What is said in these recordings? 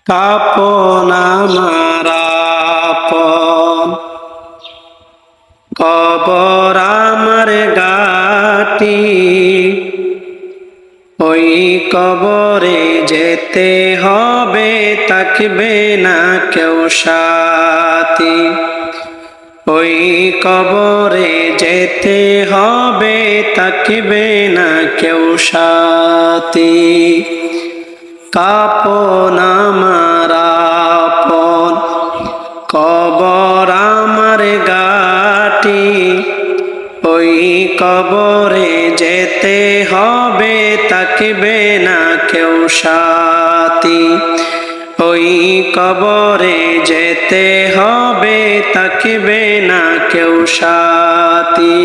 কাপন আমার আপন, কবর আমার গাটি, ওই কবরে যেতে হবে, থাকবে না কেউ সাথী। ওই কবরে যেতে হবে, থাকবে না কেউ সাথী। কাপন আমার আপন, কবর আমার গাটি, ওই কবরে যেতে হবে, থাকবে না কেউ সাথী। ওই কবরে যেতে হবে, থাকবে না কেউ সাথী।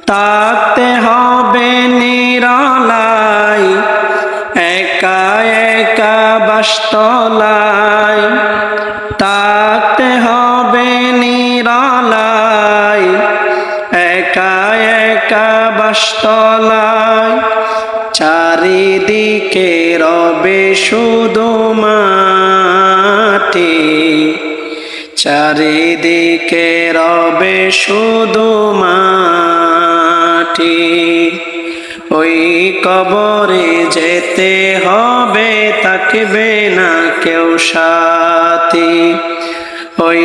থাকতে হবে নিরালায়, একা একা বাসতলায়। থাকতে হবে নিরালায়, একা একা বাসতলায়। চারিদিকে রবে শুধু মাটি, চারিদিকে রবে শুধু মাটি। ওই কবরে যেতে হবে, থাকবে না কেউ সাথী। ওই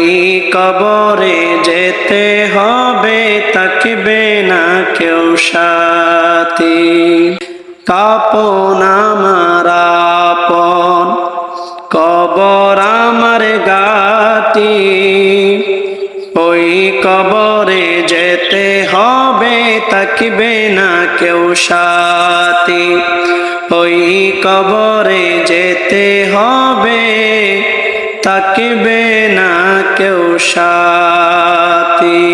কবরে যেতে হবে, থাকবে না কেউ সাথী। কাপন আমার আপন, কবর আমার গাটি, ওই কবরে যেতে হবে, থাকবে না কেউ সাথী। ওই কবরে যেতে হবে, থাকবে না কেউ সাথী।